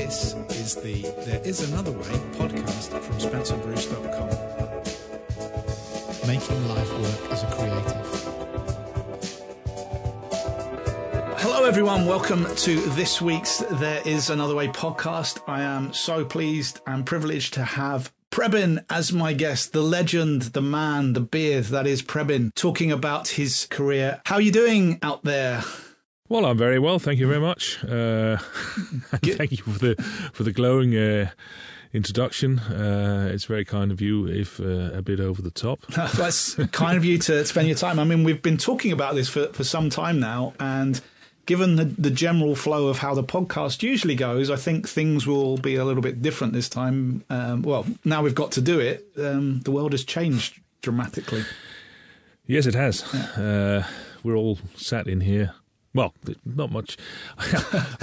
This is the There Is Another Way podcast from spencerbruce.com. Making life work as a creative. Hello everyone, welcome to this week's There Is Another Way podcast. I am so pleased and privileged to have Preben as my guest, the legend, the man, the beard that is Preben, talking about his career. How are you doing out there? Well, I'm very well, thank you very much. Thank you for the glowing introduction. It's very kind of you, if a bit over the top. That's kind of you to spend your time. I mean, we've been talking about this for some time now, and given the general flow of how the podcast usually goes, I think things will be a little bit different this time. Well, now we've got to do it. The world has changed dramatically. Yes, it has. Yeah. We're all sat in here. Well, not much.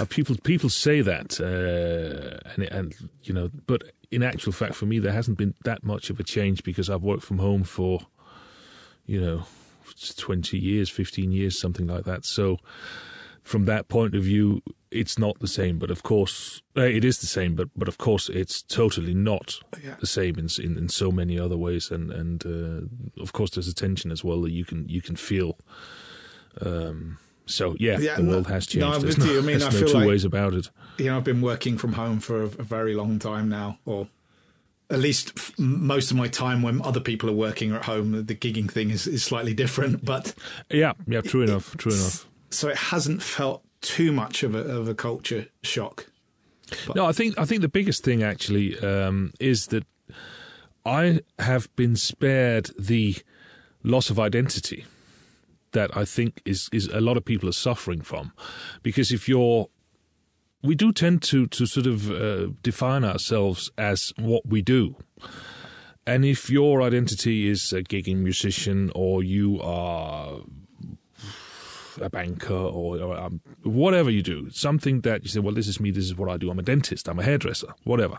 People say that, and you know, but in actual fact, for me, there hasn't been that much of a change because I've worked from home for, 20 years, 15 years, something like that. So, from that point of view, it's not the same. But of course, it is the same. But of course, it's totally not the same in so many other ways. And of course, there's a tension as well that you can feel. So, the world has changed. No, I'm with you. I mean, I feel two ways about it. I've been working from home for a very long time now, or at least most of my time when other people are working at home. The gigging thing is slightly different, but... Yeah, true enough. So it hasn't felt too much of a culture shock. But. No, I think the biggest thing, actually, is that I have been spared the loss of identity that I think is a lot of people are suffering from, because we do tend to sort of define ourselves as what we do, and if your identity is a gigging musician, or you are a banker, or whatever you do, something that you say, well, this is me, this is what I do, I'm a dentist, I'm a hairdresser, whatever.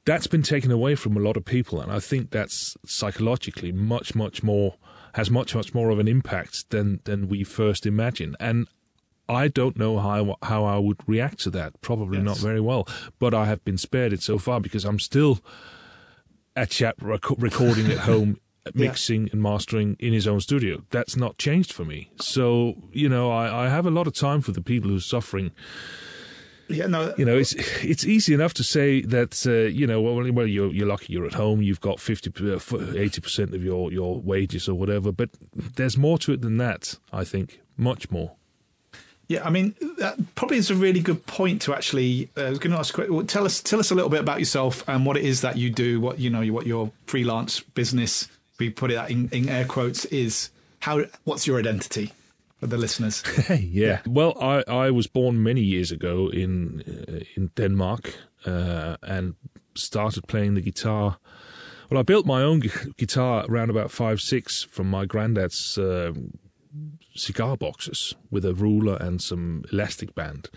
That's been taken away from a lot of people, and I think that's psychologically much more of an impact than we first imagined. And I don't know how I would react to that. Probably not very well. But I have been spared it so far because I'm still a chap recording at home, mixing and mastering in his own studio. That's not changed for me. So, I have a lot of time for the people who are suffering. Yeah, no. It's easy enough to say that, well, you're lucky you're at home, you've got 80% of your wages or whatever, but there's more to it than that, I think, much more. Yeah, I mean, that probably is a really good point to actually, I was going to ask, tell us a little bit about yourself and what it is that you do, what your freelance business, we put it in air quotes, is. What's your identity? For the listeners. Yeah. Well, I was born many years ago in Denmark and started playing the guitar. Well, I built my own guitar around about 5-6 from my granddad's cigar boxes with a ruler and some elastic band.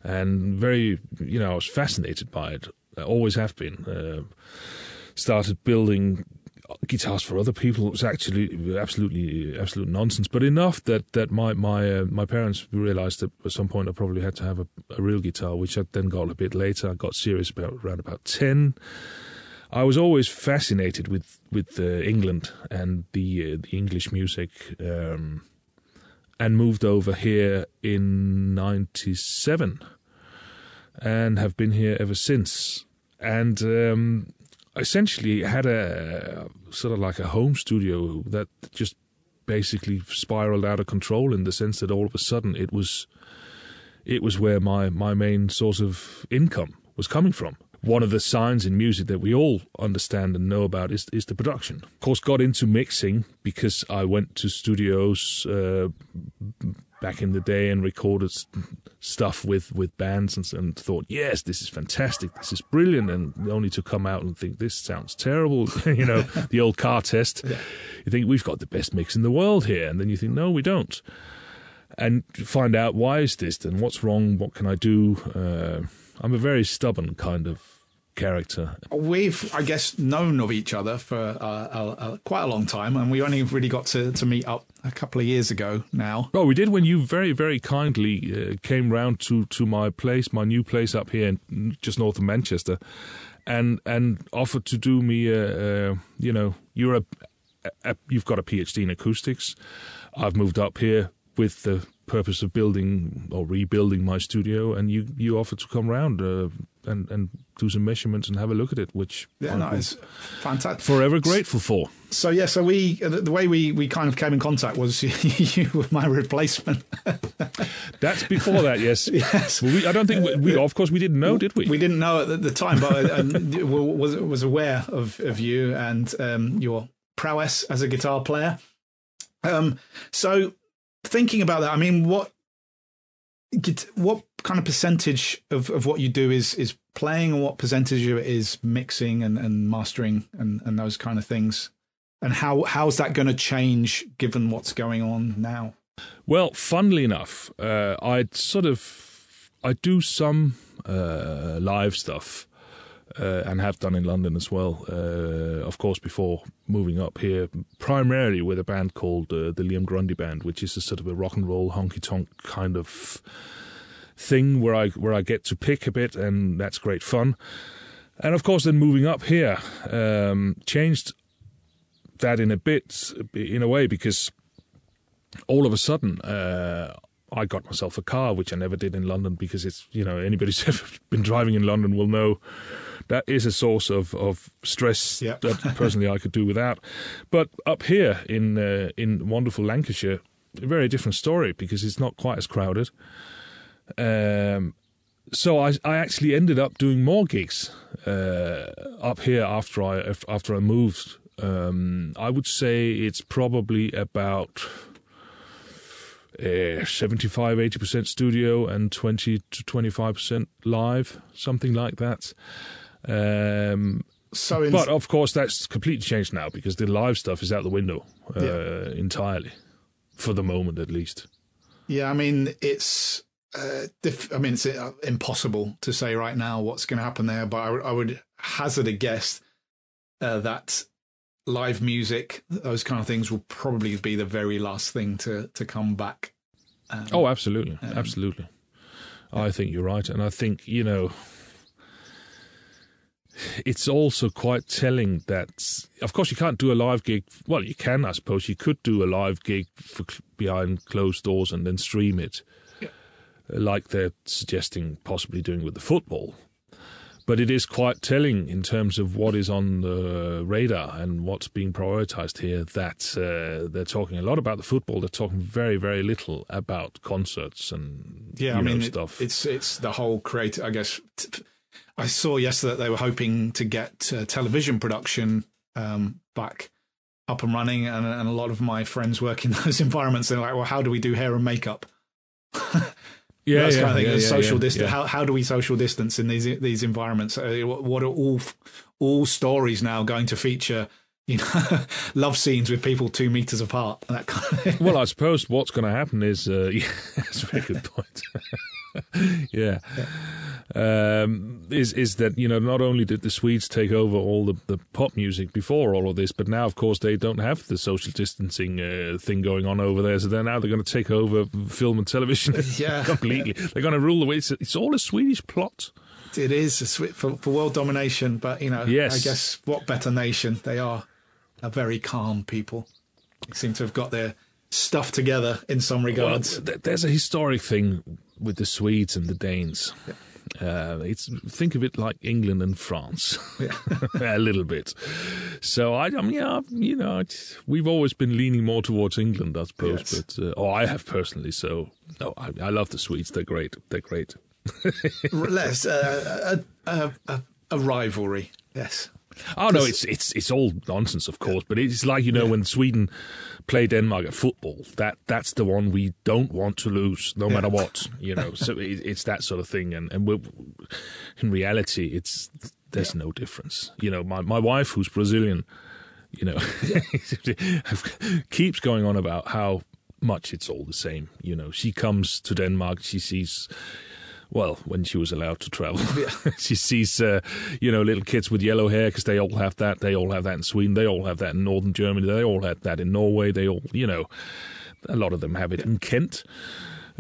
And very, I was fascinated by it. I always have been. Started building guitars for other people. It was actually absolute nonsense, but enough that my parents realized that at some point I probably had to have a real guitar, which I then got a bit later. I got serious around about 10. I was always fascinated with England and the English music, and moved over here in 97 and have been here ever since. And essentially had a sort of like a home studio that just basically spiraled out of control, in the sense that all of a sudden it was where my main source of income was coming from. One of the signs in music that we all understand and know about is the production. Of course, got into mixing because I went to studios back in the day and recorded stuff with bands and thought, yes, this is fantastic, this is brilliant, and only to come out and think, this sounds terrible, the old car test. Yeah. You think, we've got the best mix in the world here, and then you think, no, we don't. And find out, why is this, and what's wrong, what can I do? I'm a very stubborn kind of character. We've, I guess, known of each other for quite a long time, and we only really got to meet up a couple of years ago now. Oh, we did when you very, very kindly came round to my place, my new place up here, just north of Manchester, and offered to do me, you've got a PhD in acoustics. I've moved up here with the purpose of building or rebuilding my studio, and you offered to come round and do some measurements and have a look at it, which it's fantastic. Forever grateful for. So we the way we kind of came in contact was you were my replacement. That's before that, yes. Yes. Well, I don't think we of course we didn't know, did we? We didn't know at the time, but I was aware of you and your prowess as a guitar player. So thinking about that, I mean, what kind of percentage of what you do is playing, and what percentage of it is mixing and mastering and those kind of things? And how's that going to change given what's going on now? Well, funnily enough, I do some live stuff and have done in London as well. Of course, before moving up here, primarily with a band called the Liam Grundy Band, which is a sort of a rock and roll honky tonk kind of thing where I get to pick a bit, and that's great fun. And of course, then moving up here changed that in a way, because all of a sudden I got myself a car, which I never did in London, because it's, anybody who's ever been driving in London will know that is a source of stress that personally I could do without. But up here in wonderful Lancashire, a very different story, because it's not quite as crowded. So I actually ended up doing more gigs up here after I moved. I would say it's probably about 75-80% studio and 20 to 25% live, something like that. But of course, that's completely changed now, because the live stuff is out the window entirely, for the moment at least. Yeah, I mean, it's impossible to say right now what's going to happen there, but I would hazard a guess that live music, those kind of things, will probably be the very last thing to come back. Absolutely. Absolutely. I think you're right. And I think, it's also quite telling that, of course, you can't do a live gig. Well, you can, I suppose. You could do a live gig behind closed doors and then stream it, like they're suggesting possibly doing with the football. But it is quite telling in terms of what is on the radar and what's being prioritised here, that they're talking a lot about the football. They're talking very, very little about concerts and stuff. It's the whole creative, I guess. I saw yesterday that they were hoping to get television production back up and running, and a lot of my friends work in those environments. They're like, well, how do we do hair and makeup? Kind of thing. Social distance. How do we social distance in these environments? What are all stories now going to feature? Love scenes with people 2 meters apart. That kind of thing. Well, I suppose what's going to happen is that's a very good point. Is that not only did the Swedes take over all the pop music before all of this, but now of course they don't have the social distancing thing going on over there, so they're going to take over film and television completely. They're going to rule the way. It's all a Swedish plot. It is for world domination, but yes. I guess what better nation? They are a very calm people. They seem to have got their stuff together in some regards. Well, there's a historic thing with the Swedes and the Danes. Think of it like England and France, a little bit. So we've always been leaning more towards England, I suppose. Yes. But I have personally. So I love the Swedes. They're great. Less a rivalry. Yes. Oh no, it's all nonsense, of course. But it's like when Sweden play Denmark at football, that's the one we don't want to lose, no matter what. So it's that sort of thing. And in reality, there's no difference. My wife, who's Brazilian, keeps going on about how much it's all the same. She comes to Denmark, she sees Well, when she was allowed to travel. She sees, little kids with yellow hair because they all have that. They all have that in Sweden. They all have that in northern Germany. They all have that in Norway. They all, a lot of them have it in Kent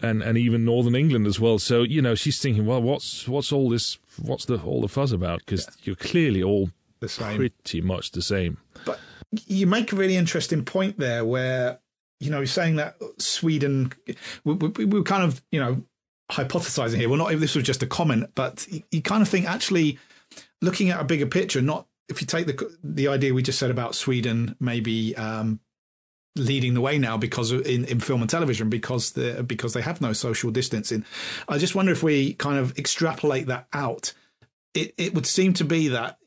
and even northern England as well. So, she's thinking, well, what's all this, all the fuss about? Because you're clearly all the same. Pretty much the same. But you make a really interesting point there where, saying that Sweden, we kind of, hypothesizing here. Well, not if this was just a comment, but you kind of think actually looking at a bigger picture, not if you take the idea we just said about Sweden, maybe leading the way now because in film and television, because they have no social distancing. I just wonder if we kind of extrapolate that out, it would seem to be that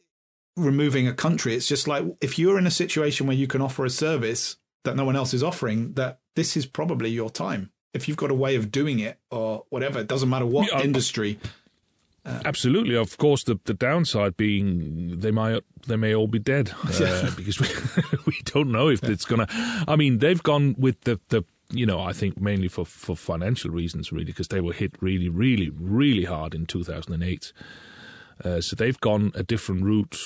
removing a country, it's just like if you're in a situation where you can offer a service that no one else is offering, that this is probably your time. If you've got a way of doing it or whatever, it doesn't matter what industry. Absolutely. Of course, the downside being they may all be dead because we don't know if it's going to. I mean, they've gone with the I think mainly for financial reasons, really, because they were hit really, really, really hard in 2008. So they've gone a different route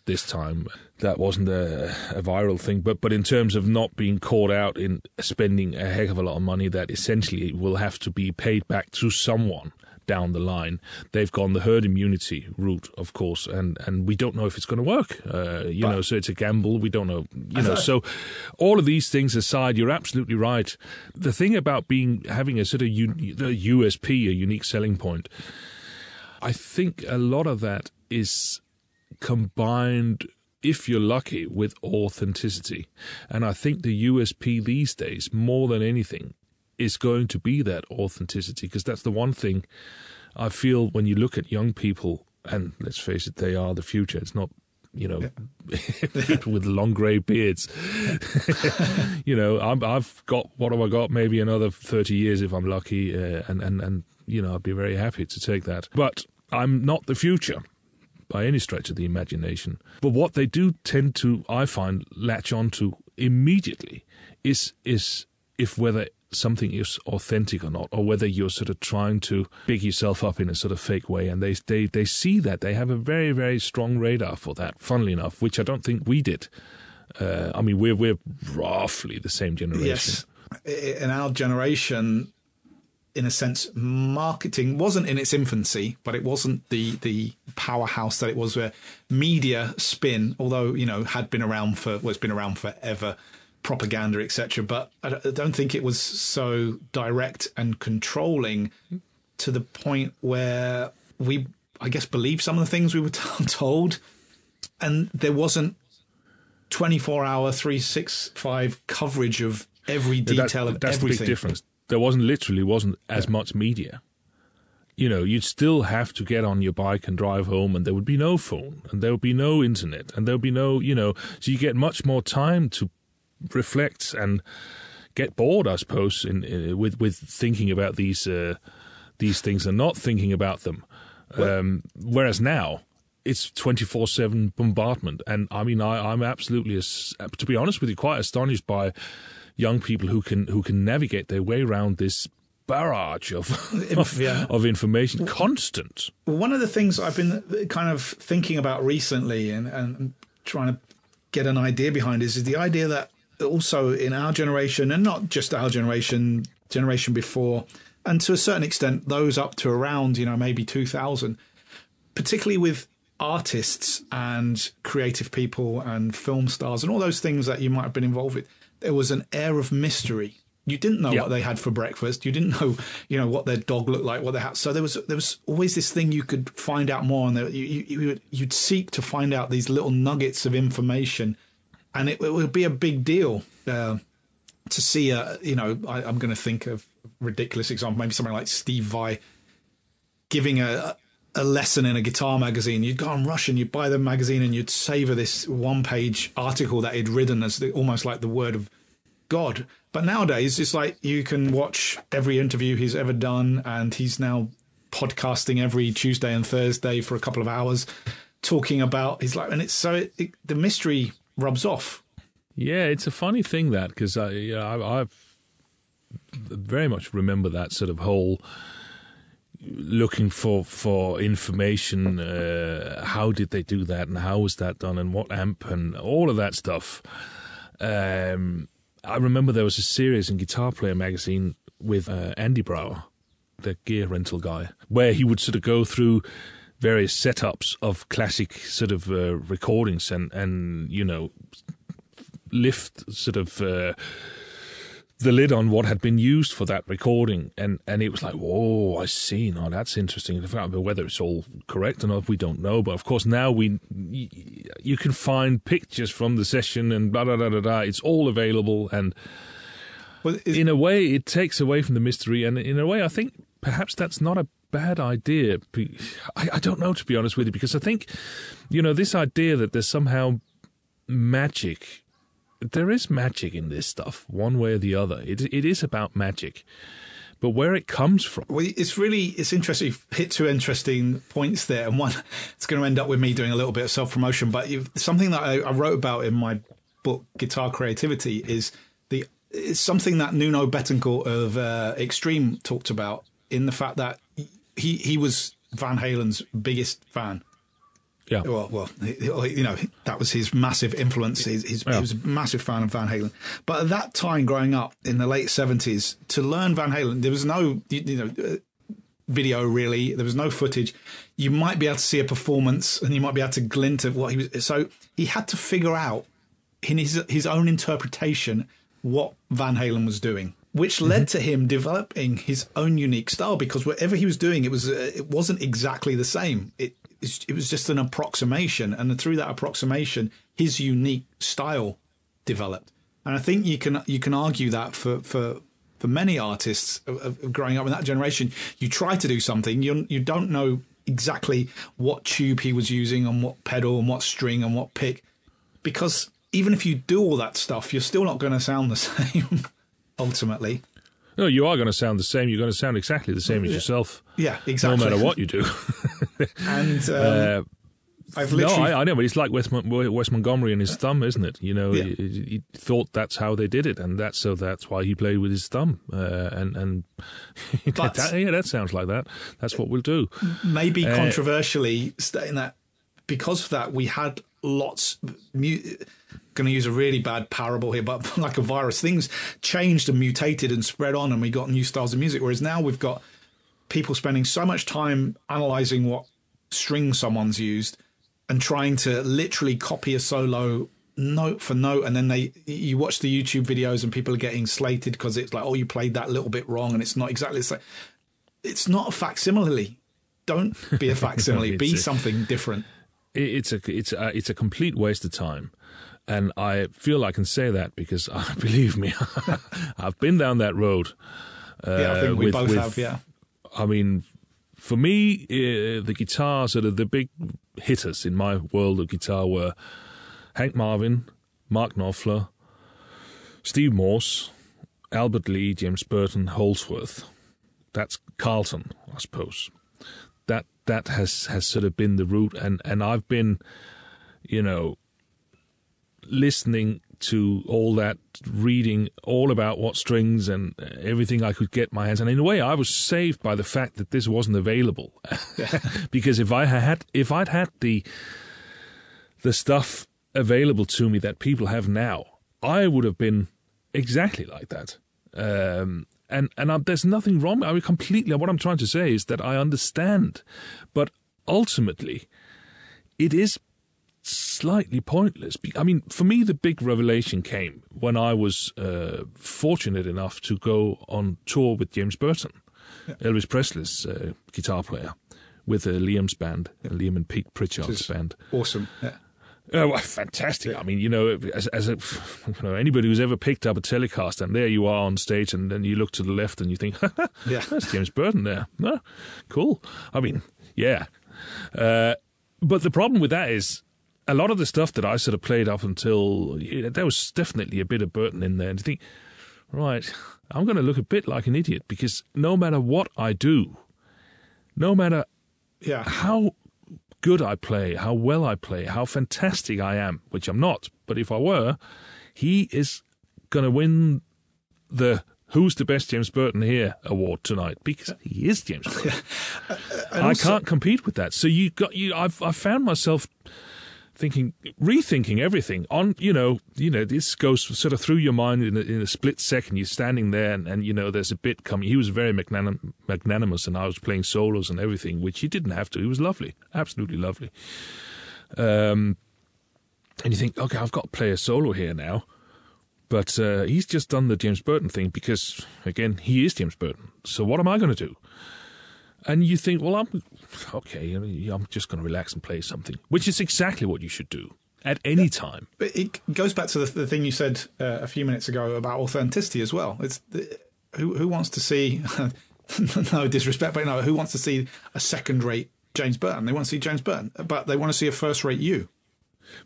this time. That wasn't a viral thing, but in terms of not being caught out in spending a heck of a lot of money that essentially will have to be paid back to someone down the line, they've gone the herd immunity route, of course, and we don't know if it's going to work. So it's a gamble. We don't know. So all of these things aside, you're absolutely right. The thing about having a sort of USP, a unique selling point, I think a lot of that is combined, if you're lucky, with authenticity. And I think the USP these days, more than anything, is going to be that authenticity, because that's the one thing I feel when you look at young people, and let's face it, they are the future. It's not, people with long grey beards. I've got, what have I got? Maybe another 30 years if I'm lucky, and I'd be very happy to take that. But I'm not the future by any stretch of the imagination. But what they do tend to, I find, latch onto immediately is if whether something is authentic or not, or whether you're sort of trying to big yourself up in a sort of fake way. And they see that. They have a very, very strong radar for that, funnily enough, which I don't think we did. We're roughly the same generation. Yes. In our generation, in a sense, marketing wasn't in its infancy, but it wasn't the powerhouse that it was. Where media spin, although had been around it's been around forever, propaganda, etc. But I don't think it was so direct and controlling to the point where we, I guess, believed some of the things we were told, and there wasn't 24-hour, 365 coverage of every detail of everything. That's the big difference. There wasn't as much media. You'd still have to get on your bike and drive home, and there would be no phone, and there would be no internet, and there would be no, so you get much more time to reflect and get bored, I suppose, with thinking about these things and not thinking about them. Whereas now, it's 24/7 bombardment, and I'm absolutely, to be honest with you, quite astonished by young people who can navigate their way around this barrage of information, constant. One of the things I've been kind of thinking about recently and trying to get an idea behind is the idea that also in our generation, and not just our generation before, and to a certain extent those up to around maybe 2000, particularly with artists and creative people and film stars and all those things that you might have been involved with, there was an air of mystery. You didn't know what they had for breakfast. You didn't know, what their dog looked like, what they had. So there was always this thing you could find out more, and you'd seek to find out these little nuggets of information, and it would be a big deal to see. I'm going to think of a ridiculous example, maybe something like Steve Vai giving a lesson in a guitar magazine. You'd go on Rush and you'd buy the magazine and you'd savor this one-page article that he'd written as almost like the word of God. But nowadays, it's like you can watch every interview he's ever done, and he's now podcasting every Tuesday and Thursday for a couple of hours, talking about his life. And it's so the mystery rubs off. Yeah, it's a funny thing that, because I very much remember that sort of whole looking for information. How did they do that, and how was that done, and what amp, and all of that stuff. I remember there was a series in Guitar Player magazine with Andy Brower, the gear rental guy, where he would sort of go through various setups of classic sort of recordings and lift sort of the lid on what had been used for that recording, and it was like, whoa, I see. Now that's interesting. Whether it's all correct or not, we don't know. But of course, now you can find pictures from the session and blah blah blah blah blah. It's all available, and in a way, it takes away from the mystery. And in a way, I think perhaps that's not a bad idea. I don't know, to be honest with you, because I think this idea that there's somehow magic. There is magic in this stuff, one way or the other. It is about magic, but where it comes from. Well, it's interesting. You've hit two interesting points there, and one, it's going to end up with me doing a little bit of self-promotion, but something that I wrote about in my book, Guitar Creativity, is it's something that Nuno Bettencourt of Extreme talked about, in the fact that he was Van Halen's biggest fan. Yeah. Well, that was his massive influence. He was a massive fan of Van Halen. But at that time, growing up in the late 70s, to learn Van Halen, there was no video really. There was no footage. You might be able to see a performance, and you might be able to glint at what he was. So he had to figure out in his own interpretation what Van Halen was doing, which led to him developing his own unique style, because whatever he was doing, it wasn't exactly the same. It was just an approximation, and through that approximation, his unique style developed. And I think you can argue that for many artists of growing up in that generation, you try to do something, you don't know exactly what tube he was using, and what pedal, and what string, and what pick, because even if you do all that stuff, you're still not going to sound the same ultimately. No, you are going to sound the same. You're going to sound exactly the same as yourself. Yeah, exactly. No matter what you do. And I've literally... No, I know, but it's like Wes Montgomery and his thumb, isn't it? He thought that's how they did it, and that's why he played with his thumb. And that sounds like that. That's what we'll do. Maybe controversially, stating that because of that, we had lots... going to use a really bad parable here, but like a virus, things changed and mutated and spread on, and we got new styles of music. Whereas now we've got people spending so much time analysing what string someone's used and trying to literally copy a solo note for note, and then you watch the YouTube videos and people are getting slated because it's like, oh, you played that little bit wrong, and it's not exactly. It's not a facsimile. Don't be a facsimile. Be something different. It's a complete waste of time. And I feel I can say that because, believe me, I've been down that road. I think we both have, yeah. I mean, for me, the guitar, sort of the big hitters in my world of guitar were Hank Marvin, Mark Knopfler, Steve Morse, Albert Lee, James Burton, Holsworth. That's Carlton, I suppose. That has sort of been the route. And I've been, listening to all that, reading all about what strings and everything I could get my hands on. In a way, I was saved by the fact that this wasn't available. Because if I'd had the stuff available to me that people have now, I would have been exactly like that. And there's nothing wrong. I mean, completely. What I'm trying to say is that I understand, but ultimately, it is slightly pointless. I mean, for me, the big revelation came when I was fortunate enough to go on tour with James Burton, Elvis Presley's guitar player, with Liam's band, Liam and Pete Pritchard's band. Awesome. Yeah. Well, fantastic. Yeah. I mean, as anybody who's ever picked up a Telecaster, and there you are on stage, and then you look to the left and you think, that's James Burton there. Oh, cool. I mean, yeah. But the problem with that is, a lot of the stuff that I sort of played up until, there was definitely a bit of Burton in there. And you think, right, I'm going to look a bit like an idiot, because no matter what I do, no matter how good I play, how well I play, how fantastic I am, which I'm not, but if I were, he is going to win the Who's the best James Burton here award tonight, because he is James Burton. I can't compete with that. So I've found myself rethinking everything on, this goes sort of through your mind in a split second. You're standing there and there's a bit coming. He was very magnanimous, and I was playing solos and everything, which he didn't have to. He was lovely, absolutely lovely. And you think, okay, I've got to play a solo here now. But he's just done the James Burton thing because, again, he is James Burton. So what am I going to do? And you think, well, I'm just going to relax and play something, which is exactly what you should do at any time. But it goes back to the thing you said a few minutes ago about authenticity as well. It's who wants to see, no disrespect, but who wants to see a second-rate James Burton? They want to see James Burton, but they want to see a first-rate you.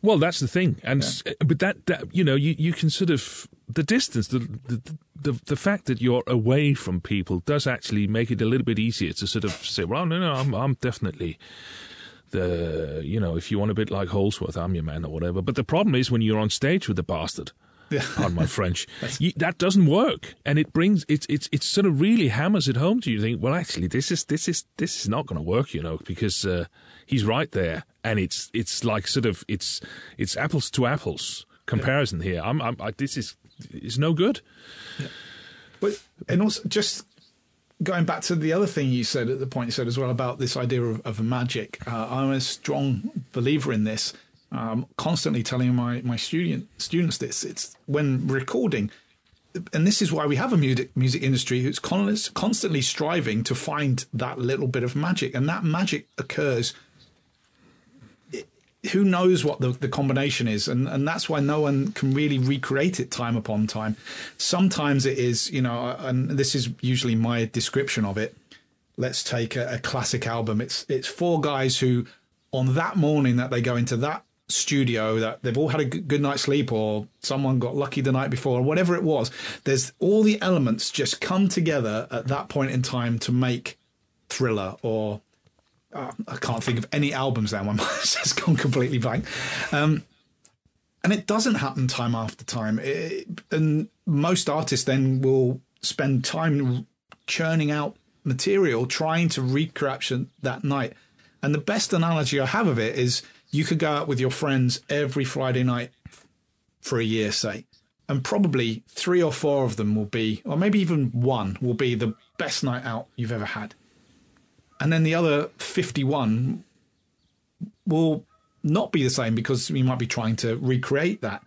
Well, that's the thing, but that you can sort of the distance, the fact that you're away from people does actually make it a little bit easier to sort of say, well, no, I'm definitely if you want a bit like Holsworth, I'm your man or whatever. But the problem is when you're on stage with the bastard. Yeah. Pardon my French. That doesn't work, and it sort of really hammers it home to you. You think, well, actually, this is not going to work, because he's right there, and it's like sort of it's apples to apples comparison here. It's no good. Yeah. But and also just going back to the other thing you said at the point you said as well about this idea of magic. I'm a strong believer in this. Constantly telling my students this. It's when recording, and this is why we have a music industry who's constantly striving to find that little bit of magic, and that magic occurs. Who knows what the combination is, and that's why no one can really recreate it time upon time. Sometimes it is, and this is usually my description of it. Let's take a classic album. It's four guys who, on that morning that they go into that studio, that they've all had a good night's sleep, or someone got lucky the night before, or whatever it was, there's all the elements just come together at that point in time to make Thriller, or I can't think of any albums now, my mind's just gone completely blank, and it doesn't happen time after time, and most artists then will spend time churning out material trying to recapture that night. And the best analogy I have of it is, you could go out with your friends every Friday night for a year, say, and probably 3 or 4 of them will be, or maybe even one will be the best night out you've ever had. And then the other 51 will not be the same, because you might be trying to recreate that.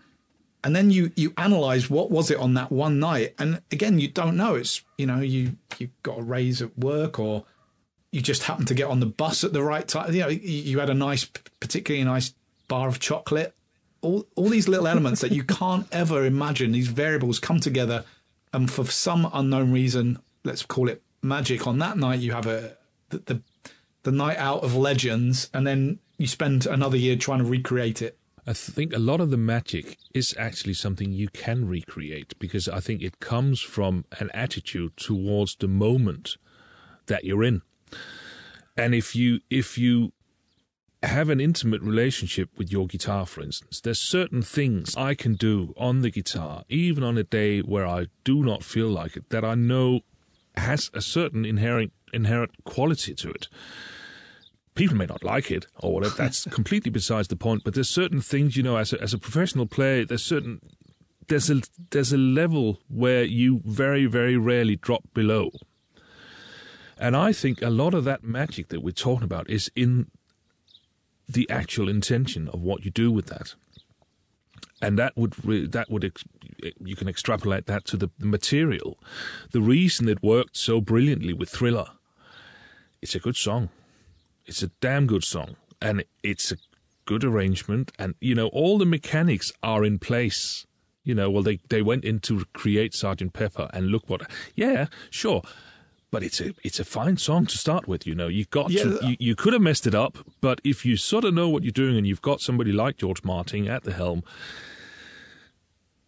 And then you analyze what was it on that one night. And again, you don't know. It's, you got a raise at work, or you just happened to get on the bus at the right time. You had a particularly nice bar of chocolate. All these little elements that you can't ever imagine, these variables come together, and for some unknown reason, let's call it magic, on that night you have the night out of legends, and then you spend another year trying to recreate it. I think a lot of the magic is actually something you can recreate, because I think it comes from an attitude towards the moment that you're in. And if you have an intimate relationship with your guitar, for instance, there's certain things I can do on the guitar, even on a day where I do not feel like it, that I know has a certain inherent quality to it. People may not like it or whatever. That's completely besides the point. But there's certain things, as a professional player, there's a level where you very, very rarely drop below. And I think a lot of that magic that we're talking about is in the actual intention of what you do with that. And you can extrapolate that to the material. The reason it worked so brilliantly with Thriller, it's a good song. It's a damn good song. And it's a good arrangement. And, all the mechanics are in place. They went in to create Sgt. Pepper, and look what... Yeah, sure. But it's a fine song to start with, You could have messed it up, but if you sort of know what you're doing and you've got somebody like George Martin at the helm,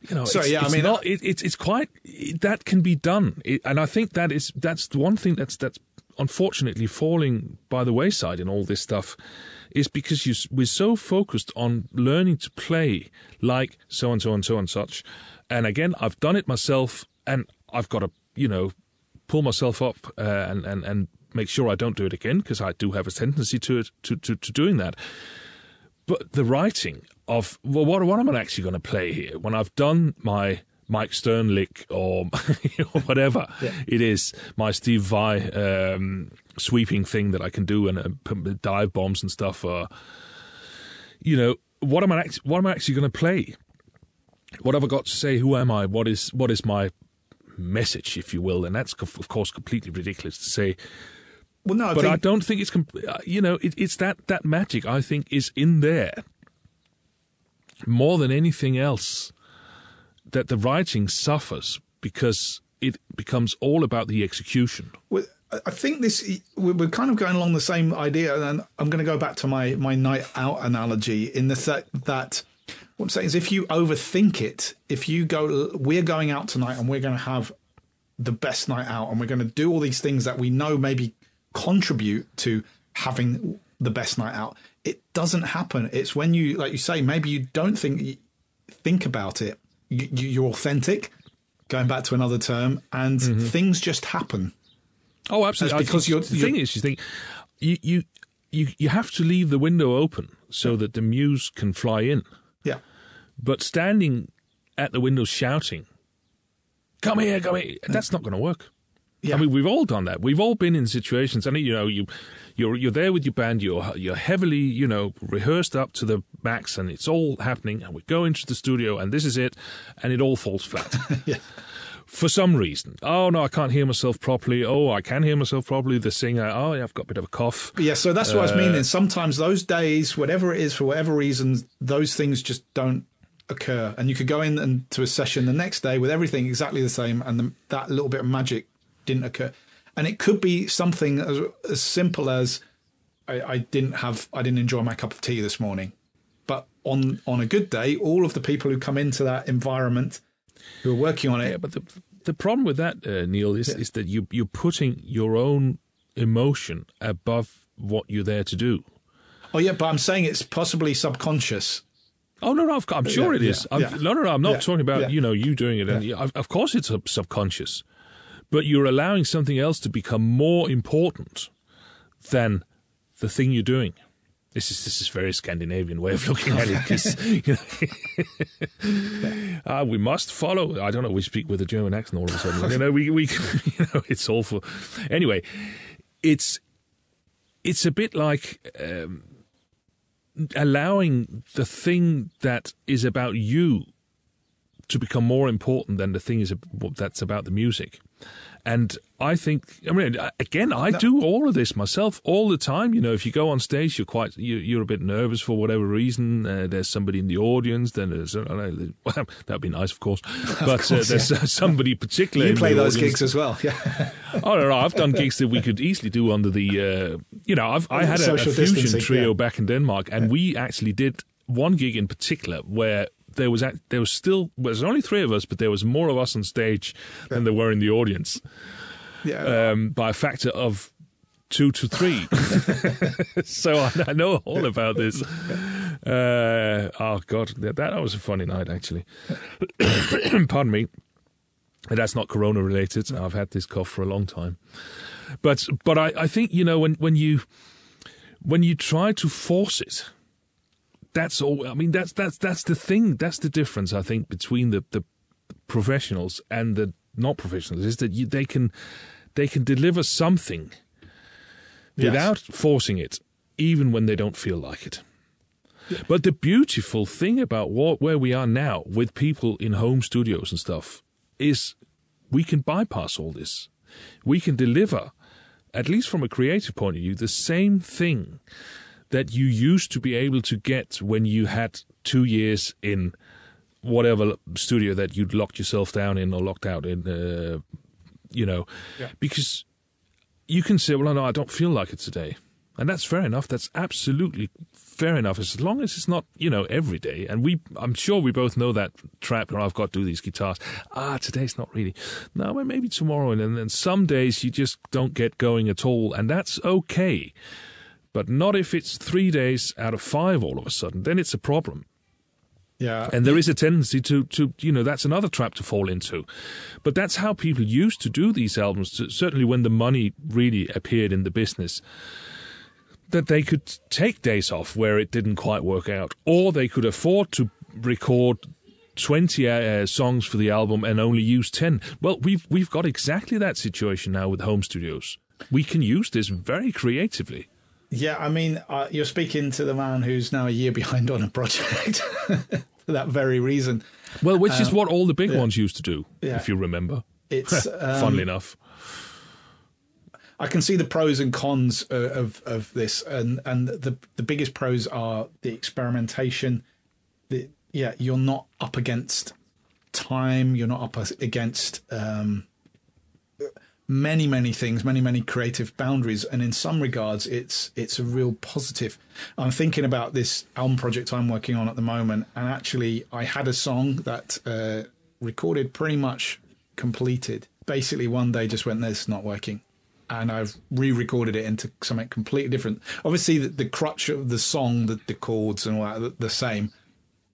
it's quite, that can be done. And I think that's the one thing that's unfortunately falling by the wayside in all this stuff, is because we're so focused on learning to play like so and so and so and such. And again, I've done it myself, and I've got a pull myself up and make sure I don't do it again, because I do have a tendency to doing that. But the writing of, well, what am I actually going to play here when I've done my Mike Stern lick or whatever it is, my Steve Vai sweeping thing that I can do and dive bombs and stuff. What am I actually going to play? What have I got to say? Who am I? What is my message, if you will? And that's of course completely ridiculous to say. Well, no, I don't think it's it's that magic, I think, is in there more than anything else, that the writing suffers because it becomes all about the execution. Well, I think we're kind of going along the same idea, and I'm going to go back to my night out analogy in the fact that what I'm saying is, if you overthink it, if you go, we're going out tonight and we're going to have the best night out and we're going to do all these things that we know maybe contribute to having the best night out, it doesn't happen. It's when you, like you say, maybe you don't think about it. You're authentic, going back to another term, and things just happen. Oh, absolutely. Because the thing is, you think you have to leave the window open so that the muse can fly in. Yeah. But standing at the window shouting, "Come here, come here," that's not going to work. Yeah. I mean, we've all done that. We've all been in situations, and you're there with your band. You're heavily, rehearsed up to the max, and it's all happening. And we go into the studio, and this is it, and it all falls flat. Yeah. For some reason. Oh no, I can't hear myself properly. Oh, I can hear myself properly. The singer. Oh, yeah, I've got a bit of a cough. Yeah. So that's what I was meaning. Sometimes those days, whatever it is, for whatever reasons, those things just don't occur, and you could go into a session the next day with everything exactly the same, and that little bit of magic didn't occur. And it could be something as simple as I didn't enjoy my cup of tea this morning. But on a good day, all of the people who come into that environment who are working on it. Yeah, but the problem with that, Neil, is that you're putting your own emotion above what you're there to do. Oh yeah, but I'm saying it's possibly subconscious. Oh no, I'm sure it is. No, I'm not talking about you doing it. And of course, it's subconscious. But you're allowing something else to become more important than the thing you're doing. This is a very Scandinavian way of looking at it, because we must follow. I don't know. We speak with a German accent all of a sudden. We it's awful. Anyway, it's a bit like allowing the thing that is about you to become more important than the thing that's about the music. And I think, I do all of this myself all the time. If you go on stage, you're a bit nervous for whatever reason. There's somebody in the audience. Then there's, that'd be nice, of course. But there's somebody particular. You play in the those audience. gigs as well, yeah. Oh no, I've done gigs that we could easily do under the. I had a fusion trio back in Denmark, and we actually did one gig in particular where there was only three of us, but there was more of us on stage than there were in the audience. Yeah. By a factor of 2 to 3. So I know all about this. Oh God, that was a funny night actually. Pardon me. That's not Corona related. I've had this cough for a long time. But I think when you try to force it. That's all. I mean, that's the thing. That's the difference, I think, between the professionals and the not professionals, is that they can deliver something without forcing it, even when they don't feel like it. Yeah. But the beautiful thing about where we are now with people in home studios and stuff is we can bypass all this. We can deliver, at least from a creative point of view, the same thing that you used to be able to get when you had 2 years in whatever studio that you'd locked yourself down in or locked out in, because you can say, well, no, I don't feel like it today. And that's fair enough. That's absolutely fair enough, as long as it's not, every day. And I'm sure we both know that trap where I've got to do these guitars. Today's not really. No, well, maybe tomorrow. And then some days you just don't get going at all. And that's okay. But not if it's 3 days out of 5 all of a sudden. Then it's a problem. Yeah. And there is a tendency to that's another trap to fall into. But that's how people used to do these albums, certainly when the money really appeared in the business, that they could take days off where it didn't quite work out, or they could afford to record 20 songs for the album and only use 10. Well, we've got exactly that situation now with home studios. We can use this very creatively. Yeah, I mean, you're speaking to the man who's now a year behind on a project for that very reason. Well, which is what all the big ones used to do, if you remember. It's funnily enough. I can see the pros and cons of this, and the biggest pros are the experimentation. You're not up against time. You're not up against many things, many creative boundaries, and in some regards it's a real positive. I'm thinking about this album project I'm working on at the moment, and actually I had a song that recorded pretty much completed. Basically one day just went, this is not working, and I've re-recorded it into something completely different. Obviously the crutch of the song, the chords and all that, the same.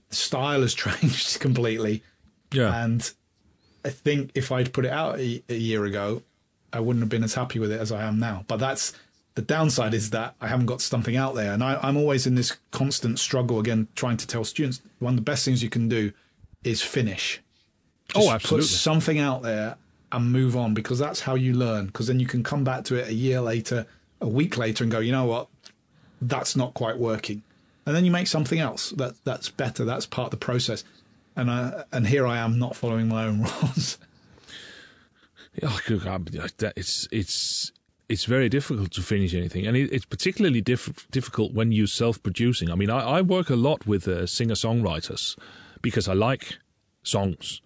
The style has changed completely. And I think if I'd put it out a year ago, I wouldn't have been as happy with it as I am now. But that's the downside, is that I haven't got something out there. And I'm always in this constant struggle, again, trying to tell students one of the best things you can do is finish. Just absolutely. Put something out there and move on, because that's how you learn. Because then you can come back to it a year later, a week later, and go, you know what, that's not quite working. And then you make something else that's better. That's part of the process. And here I am not following my own rules. It's very difficult to finish anything, and it's particularly difficult when you're self-producing. I mean, I work a lot with singer-songwriters because I like songs,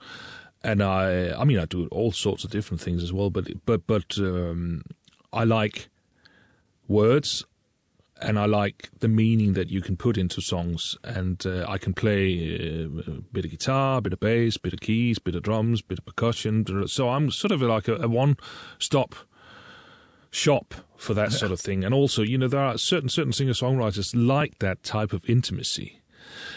and I do all sorts of different things as well. But I like words, and I like the meaning that you can put into songs, and I can play a bit of guitar, a bit of bass, a bit of keys, a bit of drums, a bit of percussion. So I'm sort of like a one-stop shop for that sort of thing. And also, there are certain singer-songwriters like that type of intimacy.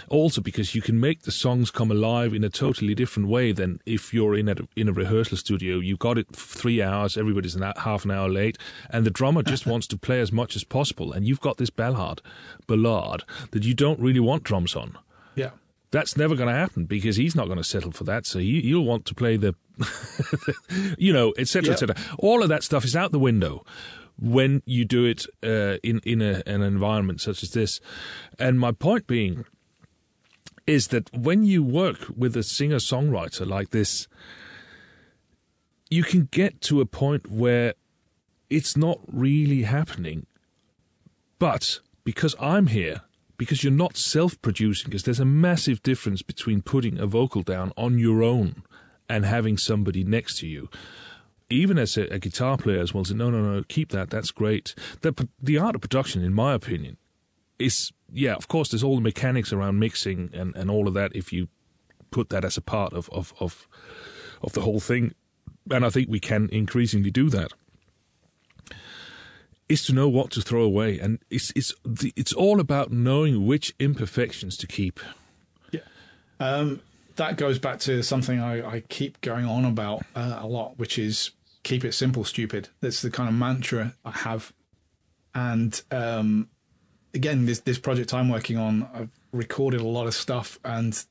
Also because you can make the songs come alive in a totally different way than if you're in a rehearsal studio. You've got it for 3 hours, everybody's half an hour late, and the drummer just wants to play as much as possible, and you've got this ballad that you don't really want drums on. Yeah. That's never going to happen, because he's not going to settle for that, so you'll want to play the, et cetera, et cetera. All of that stuff is out the window when you do it in an environment such as this. And my point being is that when you work with a singer-songwriter like this, you can get to a point where it's not really happening. But because I'm here, because you're not self-producing, because there's a massive difference between putting a vocal down on your own and having somebody next to you. Even as a guitar player as well, say, no, keep that, that's great. The art of production, in my opinion, is, of course, there's all the mechanics around mixing and all of that if you put that as a part of the whole thing. And I think we can increasingly do that. Is to know what to throw away. And it's all about knowing which imperfections to keep. Yeah. That goes back to something I keep going on about a lot, which is keep it simple, stupid. That's the kind of mantra I have. And again, this project I'm working on, I've recorded a lot of stuff, and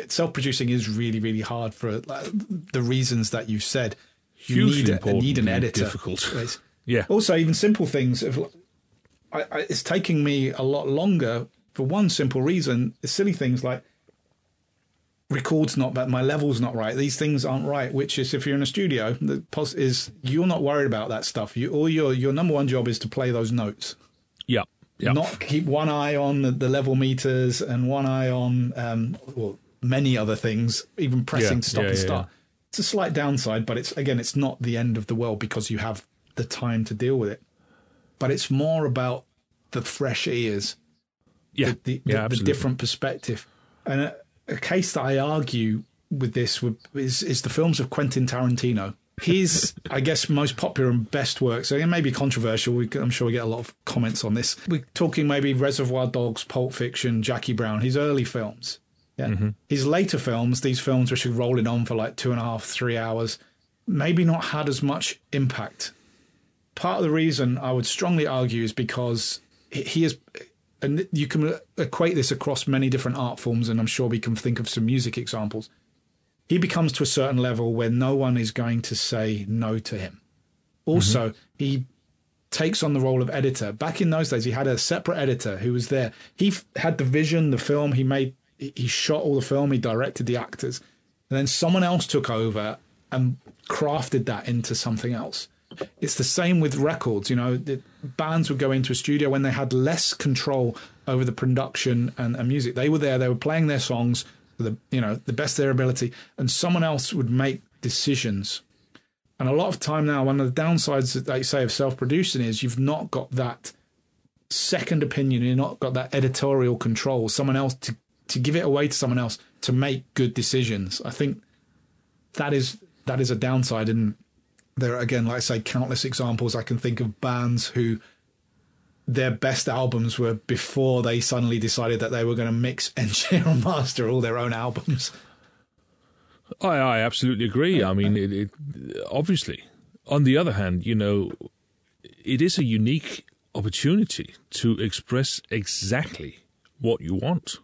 self-producing is really, really hard for the reasons that you said. Hugely You need an editor. Difficult. Yeah. Also, even simple things. It's taking me a lot longer for one simple reason. Silly things like record's not bad, my level's not right, these things aren't right, which is, if you're in a studio, you're not worried about that stuff. Your number one job is to play those notes. Yeah. Not keep one eye on the level meters and one eye on many other things, even pressing stop and start. Yeah. It's a slight downside, but it's not the end of the world because you have the time to deal with it. But it's more about the fresh ears, the different perspective. And a case that I argue with this is the films of Quentin Tarantino. His, I guess, most popular and best work, so it may be controversial. I'm sure we get a lot of comments on this. We're talking maybe Reservoir Dogs, Pulp Fiction, Jackie Brown, his early films. Yeah. Mm-hmm. His later films, these films which are rolling on for like 2.5, 3 hours, maybe not had as much impact. Part of the reason I would strongly argue is because he is, and you can equate this across many different art forms, and I'm sure we can think of some music examples. He becomes to a certain level where no one is going to say no to him. Also, he takes on the role of editor. Back in those days, he had a separate editor who was there. He had the vision, the film, he shot all the film, he directed the actors, and then someone else took over and crafted that into something else. It's the same with records. You know, the bands would go into a studio when they had less control over the production and music. They were there, they were playing their songs to the best of their ability, and someone else would make decisions. And a lot of time now, one of the downsides that they say of self-producing is you've not got that second opinion, you've not got that editorial control, someone else to give it away to someone else to make good decisions. I think that is a downside. And there are, again, like I say, countless examples. I can think of bands who their best albums were before they suddenly decided that they were going to mix, engineer and master all their own albums. I absolutely agree. I mean, it obviously. On the other hand, you know, it is a unique opportunity to express exactly what you want,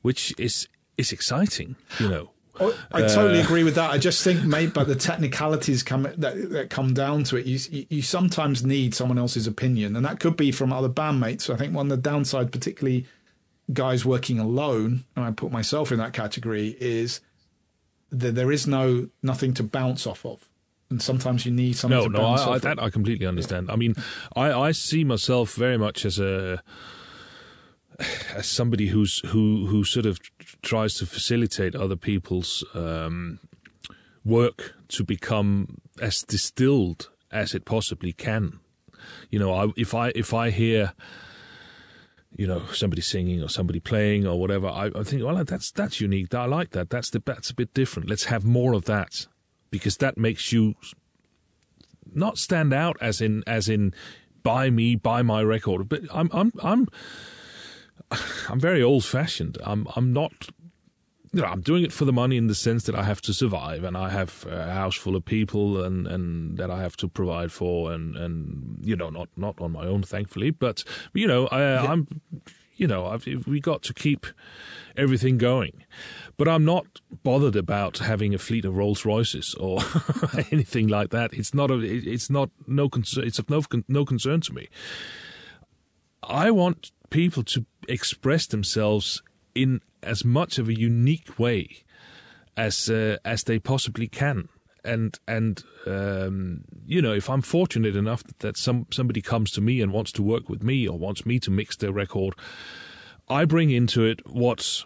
which is exciting, you know. I totally agree with that. I just think maybe by the technicalities that come down to it, you sometimes need someone else's opinion, and that could be from other bandmates. I think one of the downsides, particularly guys working alone, and I put myself in that category, is that there is nothing to bounce off of. And sometimes you need something to bounce off of. That I completely understand. I mean, I see myself very much as somebody who sort of tries to facilitate other people's work to become as distilled as it possibly can. You know, if I hear, you know, somebody singing or somebody playing or whatever, I think, well, that's unique. I like that. That's a bit different. Let's have more of that, because that makes you not stand out as in buy my record. But I'm very old-fashioned. I'm not, you know, I'm doing it for the money in the sense that I have to survive, and I have a house full of people and that I have to provide for, and you know, not on my own, thankfully, but you know, I'm, you know, we got to keep everything going. But I'm not bothered about having a fleet of Rolls Royces or anything like that. It's of no concern to me. I want people to express themselves in as much of a unique way as they possibly can, and you know, if I'm fortunate enough that somebody comes to me and wants to work with me or wants me to mix their record, I bring into it what's,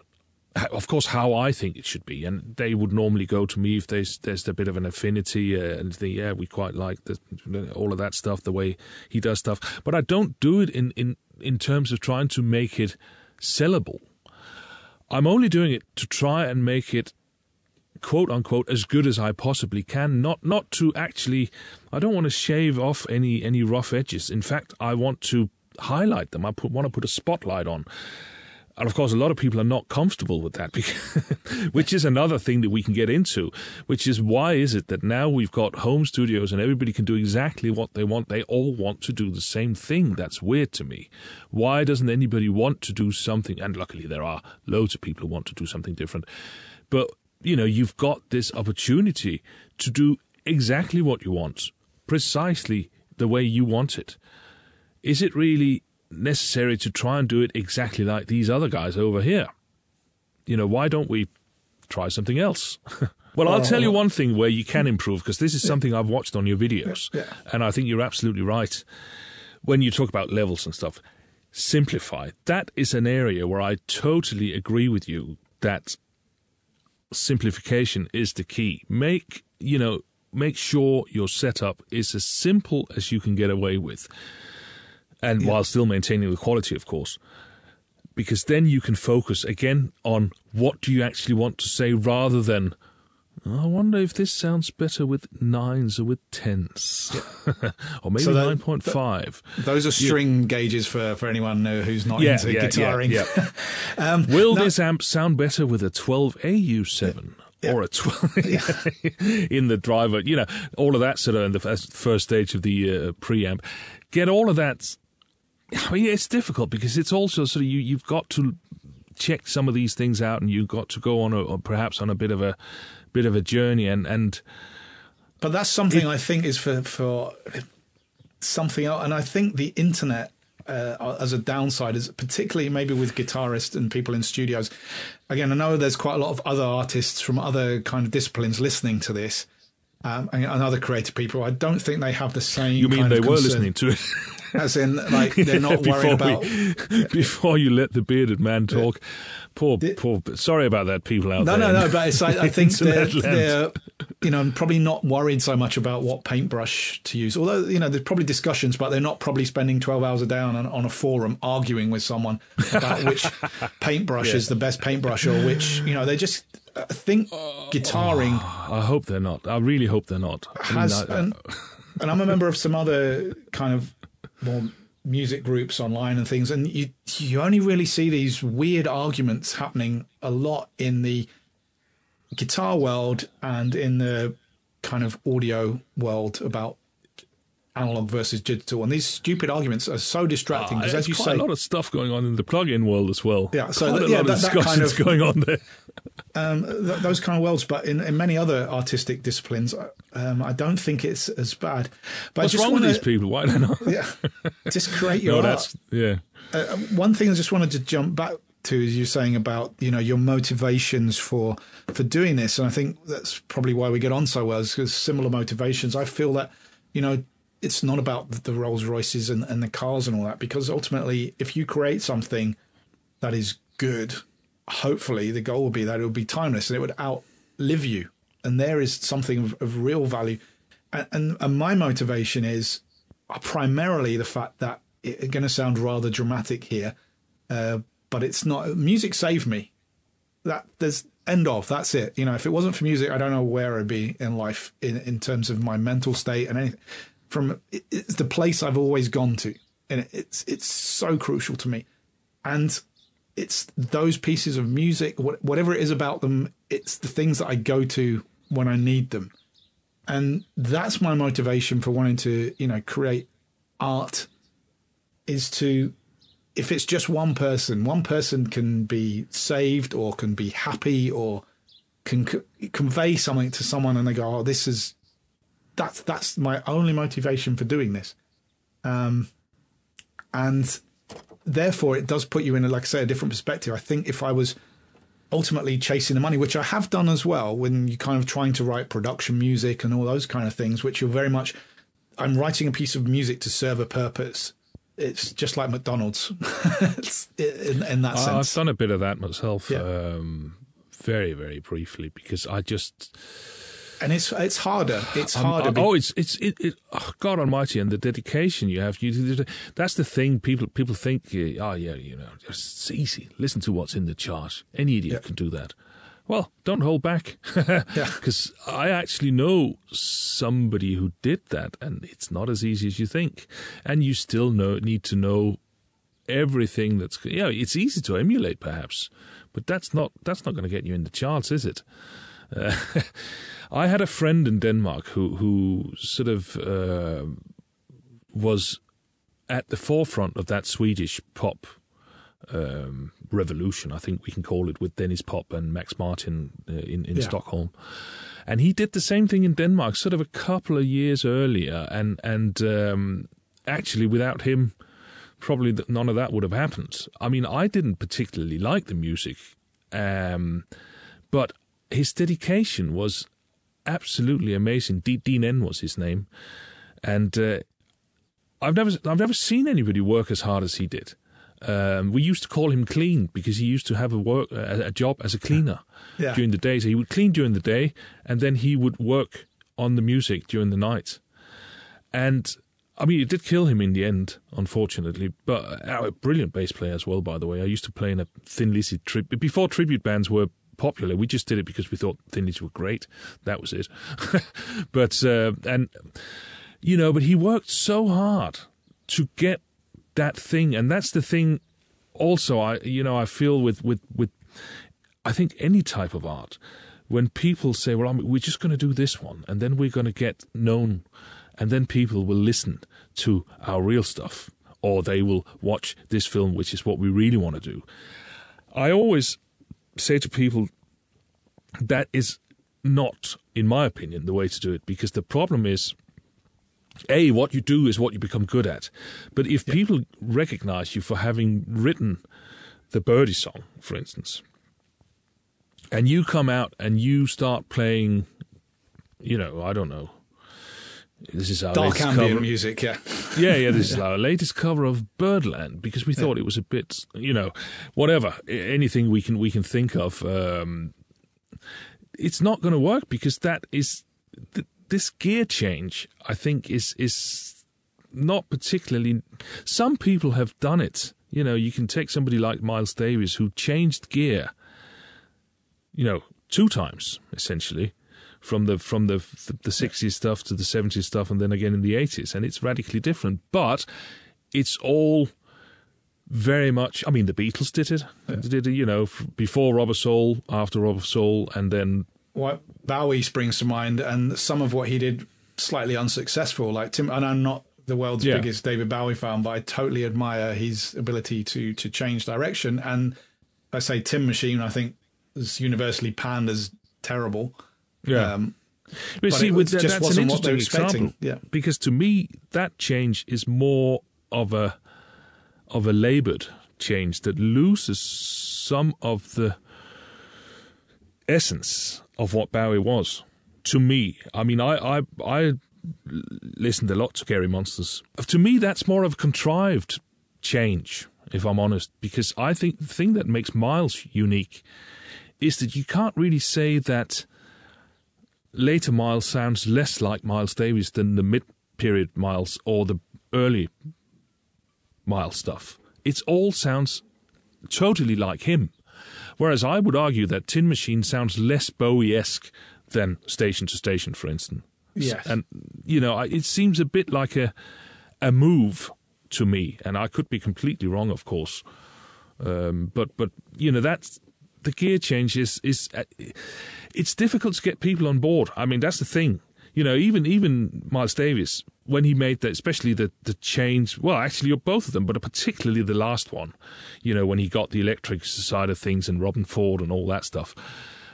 of course, how I think it should be, and they would normally go to me if there's a bit of an affinity and we quite like all of that stuff, the way he does stuff. But I don't do it in terms of trying to make it sellable. I'm only doing it to try and make it, quote unquote, as good as I possibly can. Not to actually, I don't want to shave off any rough edges. In fact, I want to highlight them. Want to put a spotlight on. And of course, a lot of people are not comfortable with that, which is another thing that we can get into, which is why is it that now we've got home studios and everybody can do exactly what they want. They all want to do the same thing. That's weird to me. Why doesn't anybody want to do something? And luckily there are loads of people who want to do something different. But, you know, you've got this opportunity to do exactly what you want, precisely the way you want it. Is it really necessary to try and do it exactly like these other guys over here? You know, why don't we try something else? Well, I'll tell you one thing where you can improve, because this is something I've watched on your videos, and I think you're absolutely right. When you talk about levels and stuff, simplify. That is an area where I totally agree with you, that simplification is the key. Make sure your setup is as simple as you can get away with. And while still maintaining the quality, of course, because then you can focus again on what do you actually want to say, rather than I wonder if this sounds better with 9s or with 10s. Yeah. Or maybe 9.5. Those are string gauges for anyone who's not into guitaring. Yeah. Will this amp sound better with a 12AU7? Yeah. Or a 12 in the driver, all of that sort of in the first stage of the preamp. Get all of that. I mean, it's difficult because it's also sort of you've got to check some of these things out, and you've got to go on perhaps on a bit of a journey. But that's something I think is for something else, and I think the internet. As a downside, is particularly maybe with guitarists and people in studios. Again, I know there's quite a lot of other artists from other kind of disciplines listening to this, and other creative people. I don't think they have the same. You mean kind they of were concern. listening to it? As in, like, they're not worried about... Before you let the bearded man talk. Poor, sorry about that, people out there. No, but it's like, I think they're probably not worried so much about what paintbrush to use. Although, there's probably discussions, but they're not probably spending 12 hours a day on a forum arguing with someone about which paintbrush is the best paintbrush, or which, they just... I think guitaring... I hope they're not. I really hope they're not. And I'm a member of some other kind of more music groups online and things, and you only really see these weird arguments happening a lot in the guitar world and in the kind of audio world about analog versus digital, and these stupid arguments are so distracting because, as you say, a lot of stuff going on in the plug-in world as well. Yeah, so a lot of discussions going on there. Those kind of worlds, but in many other artistic disciplines, I don't think it's as bad. But What's wrong with these people? Why don't I? Yeah, just create your art. One thing I just wanted to jump back to is you saying about your motivations for doing this, and I think that's probably why we get on so well, is because similar motivations. I feel that it's not about the Rolls Royces and the cars and all that, because ultimately, if you create something that is good, hopefully the goal will be that it will be timeless and it would outlive you. And there is something of real value. And my motivation is primarily the fact that it's going to sound rather dramatic here, but it's not. Music saved me. That's it. If it wasn't for music, I don't know where I'd be in life in terms of my mental state and anything. It's the place I've always gone to, and it's so crucial to me. And it's those pieces of music, whatever it is about them, it's the things that I go to when I need them. And that's my motivation for wanting to, create art, is to, if it's just one person can be saved or can be happy or can convey something to someone, and they go, oh, that's my only motivation for doing this. And therefore it does put you in, like I say, a different perspective. I think if I was ultimately chasing the money, which I have done as well, when you're kind of trying to write production music and all those kind of things, which you're very much, I'm writing a piece of music to serve a purpose. It's just like McDonald's in that sense. I've done a bit of that myself, very, very briefly, because I just... And it's harder. It's harder. God Almighty, and the dedication you have. That's the thing. People think, it's easy. Listen to what's in the chart. Any idiot can do that. Well, don't hold back, because I actually know somebody who did that, and it's not as easy as you think. And you still need to know everything that's. It's easy to emulate, perhaps, but that's not going to get you in the charts, is it? I had a friend in Denmark who sort of was at the forefront of that Swedish pop revolution, I think we can call it, with Dennis Pop and Max Martin in Stockholm. And he did the same thing in Denmark, sort of a couple of years earlier. And actually, without him, probably none of that would have happened. I mean, I didn't particularly like the music, but his dedication was absolutely amazing. Dean N was his name, and I've never seen anybody work as hard as he did. We used to call him Clean because he used to have a job as a cleaner during the day. So he would clean during the day, and then he would work on the music during the night. And I mean, it did kill him in the end, unfortunately. But a brilliant bass player as well, by the way. I used to play in a Thin Lizzy before tribute bands were popular. We just did it because we thought Thin Lizzy were great. That was it. But he worked so hard to get that thing, and that's the thing. Also, I feel with I think any type of art, when people say, well, we're just going to do this one, and then we're going to get known, and then people will listen to our real stuff, or they will watch this film, which is what we really want to do. I always say to people, that is not, in my opinion, the way to do it, because the problem is, A, what you do is what you become good at. But if people recognize you for having written the Birdie song, for instance, and you come out and you start playing, I don't know, this is our dark ambient cover. Music, yeah. Yeah, this is our latest cover of Birdland, because we thought it was a bit, whatever, anything we can think of. It's not going to work, because that is... This gear change, I think, is not particularly... Some people have done it. You can take somebody like Miles Davis, who changed gear, 2 times, essentially, from the 60s stuff to the 70s stuff, and then again in the 80s, and it's radically different. But it's all very much... I mean, the Beatles did it. Yeah. They did it, before Rubber Soul, after Rubber Soul, and then... What Bowie springs to mind, and some of what he did slightly unsuccessful. Like Tim, and I'm not the world's biggest David Bowie fan, but I totally admire his ability to change direction. And I say Tin Machine, I think, is universally panned as terrible. Yeah. But see, that's an interesting example. Yeah. Because to me, that change is more of a laboured change that loses some of the essence of what Bowie was, to me. I mean, I listened a lot to Scary Monsters. To me, that's more of a contrived change, if I'm honest, because I think the thing that makes Miles unique is that you can't really say that later Miles sounds less like Miles Davis than the mid-period Miles or the early Miles stuff. It all sounds totally like him. Whereas I would argue that Tin Machine sounds less Bowie-esque than Station to Station, for instance. Yes. And, it seems a bit like a move to me, and I could be completely wrong, of course. But that's... The gear change is it's difficult to get people on board. I mean, that's the thing. Even Miles Davis, when he made that, especially the change, well, actually, both of them, but particularly the last one, when he got the electric side of things and Robin Ford and all that stuff,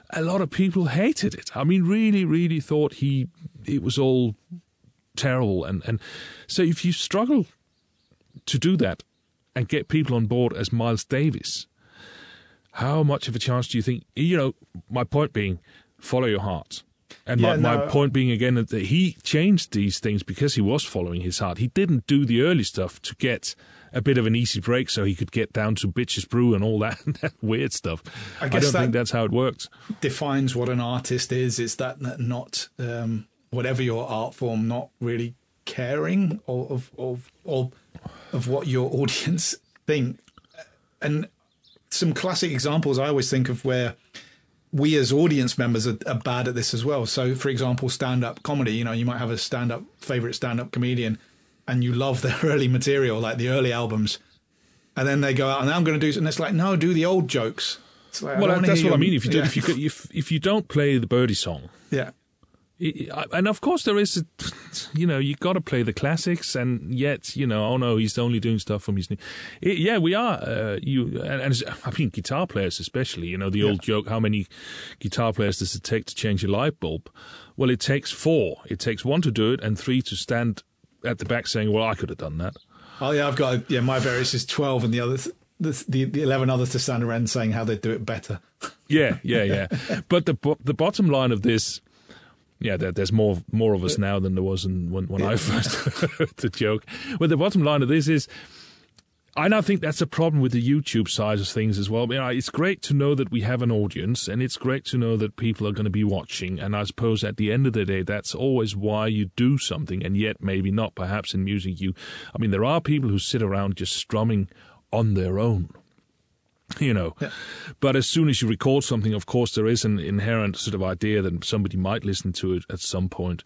a lot of people hated it. I mean, really, really thought it was all terrible. And so if you struggle to do that and get people on board as Miles Davis, how much of a chance do you think, my point being, follow your heart. And my point being, again, that he changed these things because he was following his heart. He didn't do the early stuff to get a bit of an easy break so he could get down to Bitches Brew and all that weird stuff. I don't think that's how it works. Defines what an artist is. It's that not, whatever your art form, not really caring of what your audience think. And some classic examples I always think of where we as audience members are bad at this as well. So, for example, stand-up comedy, you might have a favourite stand-up comedian and you love their early material, like the early albums. And then they go out and I'm going to do, and it's like, no, do the old jokes. It's like, well, that's what I mean. If you don't play the Birdie song. Yeah. And of course there is, you got to play the classics, and yet, oh no, he's only doing stuff from his. We are. And I mean, guitar players especially. The old joke: how many guitar players does it take to change a light bulb? Well, it takes 4. It takes 1 to do it, and 3 to stand at the back saying, "Well, I could have done that." Oh yeah, I've got my various is 12, and the others. The 11 others to stand around saying how they do it better. Yeah. But the bottom line of this. Yeah, there's more of us now than there was when I first heard the joke. Well, the bottom line of this is, I now think that's a problem with the YouTube side of things as well. It's great to know that we have an audience, and it's great to know that people are going to be watching. And I suppose at the end of the day, that's always why you do something, and yet maybe not perhaps in music. There are people who sit around just strumming on their own. you know. Yeah. But as soon as you record something, of course, there is an inherent sort of idea that somebody might listen to it at some point.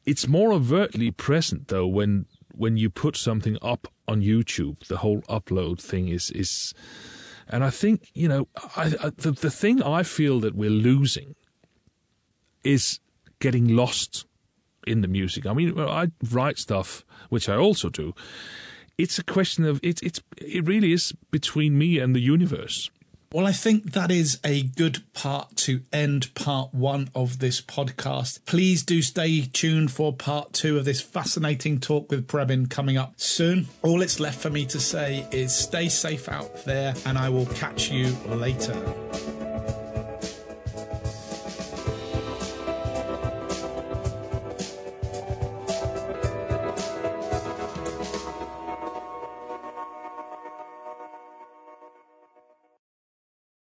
It's more overtly present, though, when you put something up on YouTube. The whole upload thing is and I think, you know, the thing I feel that we're losing is getting lost in the music. I mean, I write stuff, which I also do. It's a question of, it really is between me and the universe. Well, I think that is a good part to end part 1 of this podcast. Please do stay tuned for part 2 of this fascinating talk with Preben coming up soon. All it's left for me to say is stay safe out there, and I will catch you later.